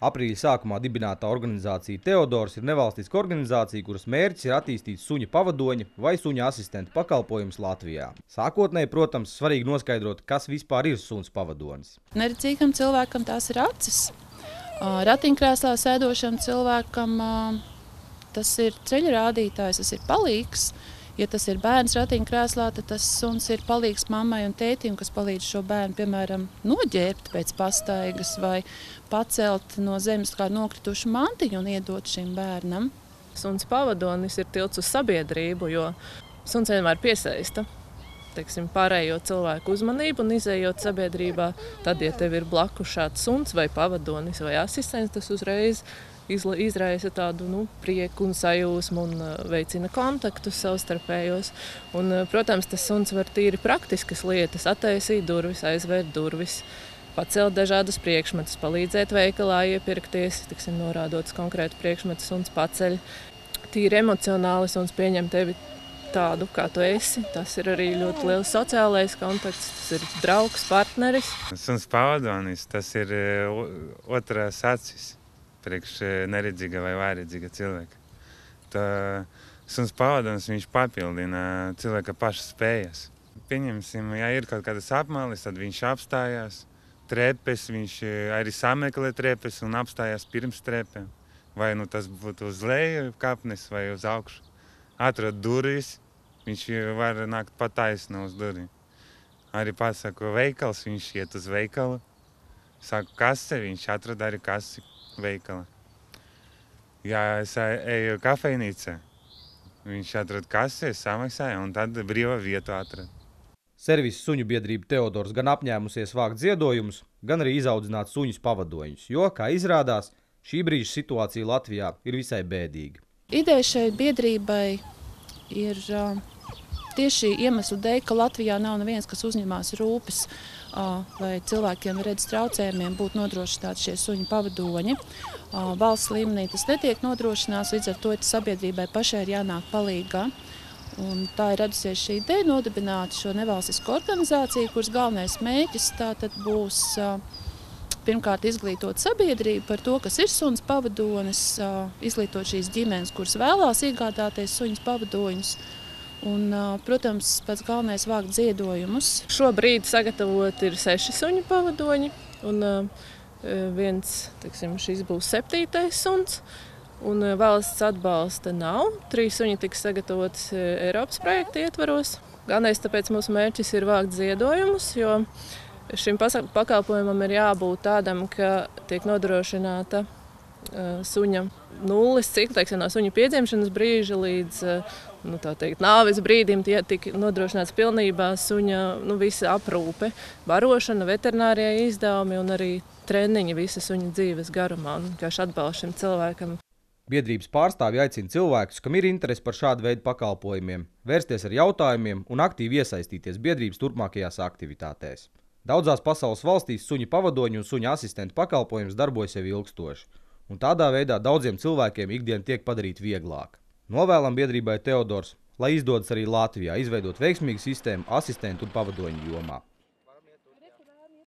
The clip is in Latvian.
Aprīļa sākumā dibinātā organizācija Teodors ir nevalstiska organizācija, kuras mērķis ir attīstīt suņa pavadoņa vai suņa asistenta pakalpojumus Latvijā. Sākotnēji, protams, svarīgi noskaidrot, kas vispār ir suns pavadonis. Neredzīgam cilvēkam tās ir acis. Ratiņkrēslā sēdošam cilvēkam tas ir ceļa rādītājs, tas ir palīgs. Ja tas ir bērns ratiņkrēslā, tad tas suns ir palīgs mammai un tētim, kas palīdz šo bērnu, piemēram, noģērbt pēc pastaigas vai pacelt no zemes kādu nokritušu mantiņu un iedot šim bērnam. Suns pavadonis ir tilts uz sabiedrību, jo suns vienmēr piesaista pārējo cilvēku uzmanību un izejot sabiedrībā. Tad, ja tev ir blakus šāds suns vai pavadonis vai asistents, tas uzreiz izraisa tādu prieku un sajūsmu un veicina kontaktus savstarpējos. Un, protams, tas suns var tīri praktiskas lietas, attaisīt durvis, aizvērt durvis, pacelt dažādus priekšmetus, palīdzēt veikalā iepirkties, norādot konkrētu priekšmetu, suns paceļ. Tīri emocionāli suns pieņem tevi tādu, kā tu esi. Tas ir arī ļoti liels sociālais kontakts, tas ir draugs, partneris. Suns pavadonis, tas ir otrās acis priekš neredzīga vai vājredzīga cilvēka. Suns pavadonis, viņš papildina cilvēka paša spējas. Pieņemsim, ja ir kaut kādas apmales, tad viņš apstājās. Trepes, viņš arī sameklē trepes un apstājās pirms trepēm. Vai tas būtu uz leju kāpnes vai uz augšu. Atrod durvis, viņš var nākt pa taisnu uz durvīm. Arī pasaku veikals, viņš iet uz veikalu. Saku kase, viņš atrod arī kasi veikala. Ja es eju kafejnīcā, viņš atrod kasi, samaksāja un tad brīva vietu atrod. Servisa suņu biedrība Teodors gan apņēmusies vākt ziedojumus, gan arī izaudzināt suņus pavadoņus, jo, kā izrādās, šī brīža situācija Latvijā ir visai bēdīga. Ideja šai biedrībai ir tieši iemeslu dēļ, ka Latvijā nav neviens, kas uzņemās rūpes, lai cilvēkiem ar redzes traucējumiem būtu nodrošināti šie suņu pavadoņi. Valsts līmenī tas netiek nodrošināts, līdz ar to sabiedrībai pašai ir jānāk palīgā. Un tā ir radusies šī ideja nodibināt šo nevalstisku organizāciju, kuras galvenais mērķis tātad būs pirmkārt izglītot sabiedrību par to, kas ir suns pavadonis, izglītot šīs ģimenes, kuras vēlās iegādāties suņus pavadoņus. Un, protams, pats galvenais vākt ziedojumus. Šobrīd sagatavot ir 6 suņu pavadoņi, un šis būs 7. suns. Un valsts atbalsta nav. 3 suņi tiks sagatavotas Eiropas projekta ietvaros. Galvenais tāpēc mūsu mērķis ir vākt ziedojumus, jo šim pakalpojumam ir jābūt tādam, ka tiek nodrošināta suņa nulles cikla, no suņa piedzimšanas brīža līdz nāves brīdim tiek nodrošināts pilnībā suņa visa aprūpe, barošana, veterinārie izdevumi un arī treniņi visa suņa dzīves garumā, un vienkārši atbalsts šim cilvēkam. Biedrības pārstāvji aicina cilvēkus, kam ir interese par šādu veidu pakalpojumiem, vērsties ar jautājumiem un aktīvi iesaistīties biedrības turpmākajās aktivitātēs. Daudzās pasaules valstīs suņa pavadoņu un suņa asistenta pakalpojums darbojas jau ilgstoši, un tādā veidā daudziem cilvēkiem ikdiena tiek padarīta vieglāka. Novēlam biedrībai Teodors, lai izdodas arī Latvijā izveidot veiksmīgu sistēmu asistentu un pavadoņu jomā.